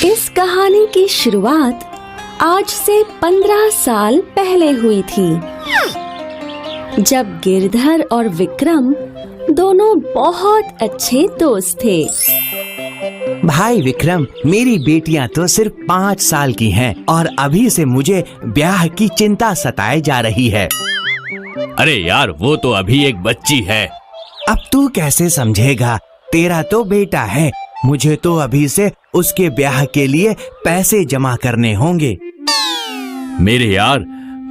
इस कहानी की शुरुआत आज से 15 साल पहले हुई थी, जब गिरधर और विक्रम दोनों बहुत अच्छे दोस्त थे। भाई विक्रम, मेरी बेटियां तो सिर्फ 5 साल की हैं और अभी से मुझे ब्याह की चिंता सताए जा रही है। अरे यार, वो तो अभी एक बच्ची है। अब तू कैसे समझेगा? तेरा तो बेटा है, मुझे तो अभी से उसके ब्याह के लिए पैसे जमा करने होंगे। मेरे यार,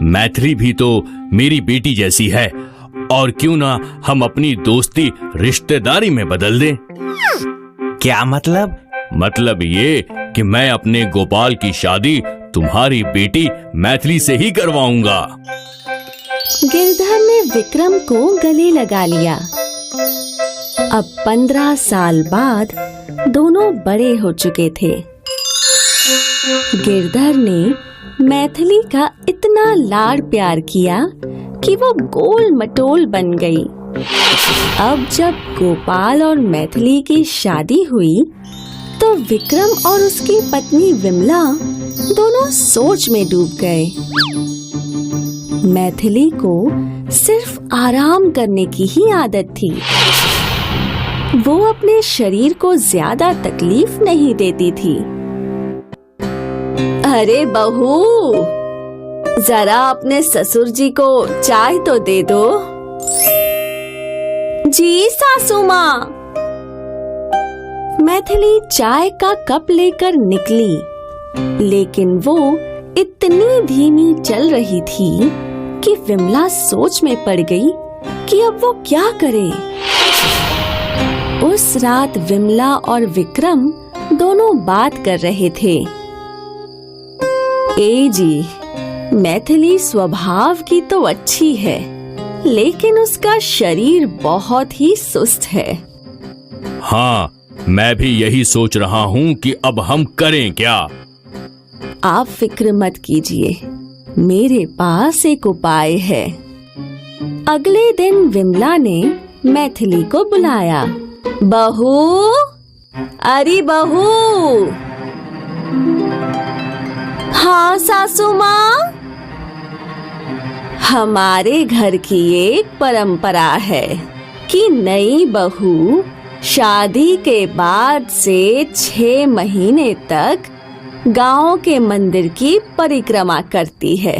मैथिली भी तो मेरी बेटी जैसी है, और क्यों ना हम अपनी दोस्ती रिश्तेदारी में बदल दें। क्या मतलब? मतलब ये कि मैं अपने गोपाल की शादी तुम्हारी बेटी मैथिली से ही करवाऊंगा। गिरधर ने विक्रम को गले लगा लिया। अब 15 साल बाद दोनों बड़े हो चुके थे। गिरधर ने मैथिली का इतना लाड़ प्यार किया कि वो गोल मटोल बन गई। अब जब गोपाल और मैथिली की शादी हुई तो विक्रम और उसकी पत्नी विमला दोनों सोच में डूब गए। मैथिली को सिर्फ आराम करने की ही आदत थी। वो अपने शरीर को ज्यादा तकलीफ नहीं देती थी। अरे बहू, जरा अपने ससुर जी को चाय तो दे दो। जी सासू माँ। मैथिली चाय का कप लेकर निकली, लेकिन वो इतनी धीमी चल रही थी कि विमला सोच में पड़ गई कि अब वो क्या करे। उस रात विमला और विक्रम दोनों बात कर रहे थे। ए जी, मैथिली स्वभाव की तो अच्छी है, लेकिन उसका शरीर बहुत ही सुस्त है। हाँ, मैं भी यही सोच रहा हूँ कि अब हम करें क्या। आप फिक्र मत कीजिए, मेरे पास एक उपाय है। अगले दिन विमला ने मैथिली को बुलाया। बहू, अरे बहू। हाँ सासू माँ। हमारे घर की एक परंपरा है कि नई बहू शादी के बाद से 6 महीने तक गांव के मंदिर की परिक्रमा करती है।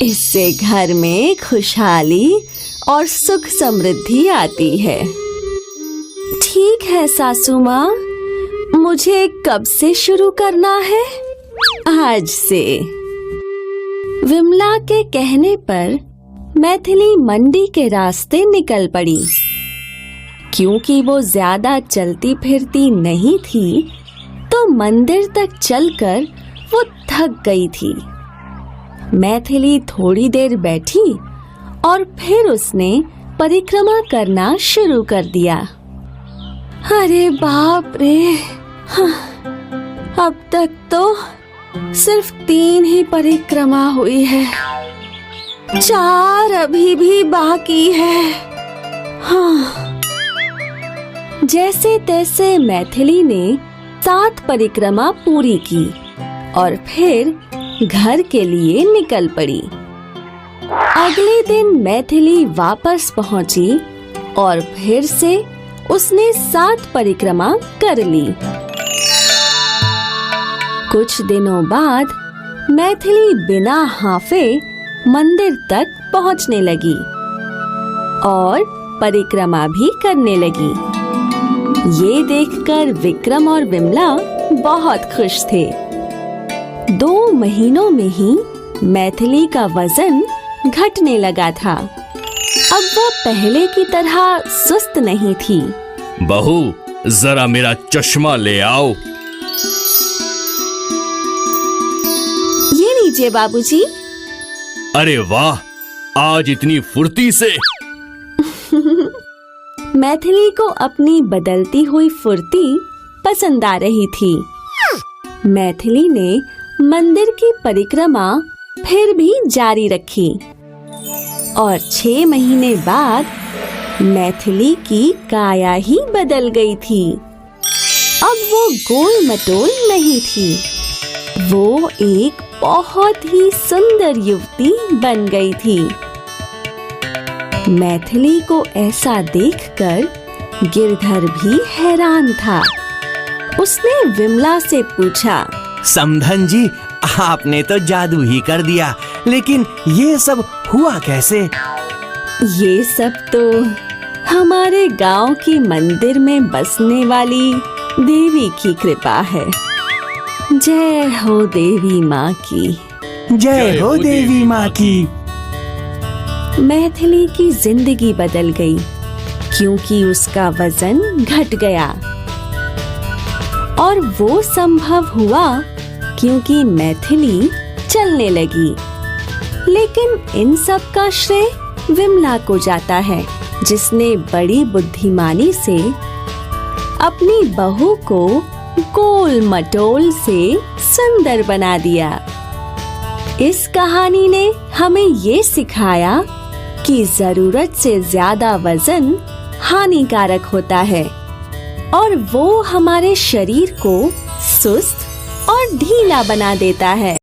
इससे घर में खुशहाली और सुख समृद्धि आती है। ठीक है सासू माँ, मुझे कब से शुरू करना है? आज से। विमला के कहने पर मैथिली मंडी के रास्ते निकल पड़ी। क्योंकि वो ज्यादा चलती फिरती नहीं थी, तो मंदिर तक चलकर वो थक गई थी। मैथिली थोड़ी देर बैठी और फिर उसने परिक्रमा करना शुरू कर दिया। अरे बाप रे, अब तक तो सिर्फ 3 ही परिक्रमा हुई है, 4 अभी भी बाकी है। हाँ। जैसे तैसे मैथिली ने 7 परिक्रमा पूरी की और फिर घर के लिए निकल पड़ी। अगले दिन मैथिली वापस पहुंची और फिर से उसने 7 परिक्रमा कर ली। कुछ दिनों बाद मैथिली बिना हांफे मंदिर तक पहुंचने लगी और परिक्रमा भी करने लगी। ये देखकर विक्रम और विमला बहुत खुश थे। 2 महीनों में ही मैथिली का वजन घटने लगा था। अब वो पहले की तरह सुस्त नहीं थी। बहू, जरा मेरा चश्मा ले आओ। ये लीजिए बाबूजी। अरे वाह, आज इतनी फुर्ती से। मैथिली को अपनी बदलती हुई फुर्ती पसंद आ रही थी। मैथिली ने मंदिर की परिक्रमा फिर भी जारी रखी और 6 महीने बाद मैथिली की काया ही बदल गई थी। अब वो गोल मटोल नहीं थी, वो एक बहुत ही सुंदर युवती बन गई थी। मैथिली को ऐसा देखकर गिरधर भी हैरान था। उसने विमला से पूछा, समधन जी, आपने तो जादू ही कर दिया, लेकिन ये सब हुआ कैसे? ये सब तो हमारे गांव की मंदिर में बसने वाली देवी की कृपा है। जय हो देवी माँ की। जय हो देवी माँ की। मैथिली की जिंदगी बदल गई क्योंकि उसका वजन घट गया, और वो संभव हुआ क्योंकि मैथिली चलने लगी। लेकिन इन सब का श्रेय विमला को जाता है, जिसने बड़ी बुद्धिमानी से अपनी बहू को गोल मटोल से सुंदर बना दिया। इस कहानी ने हमें ये सिखाया कि जरूरत से ज्यादा वजन हानिकारक होता है और वो हमारे शरीर को सुस्त और ढीला बना देता है।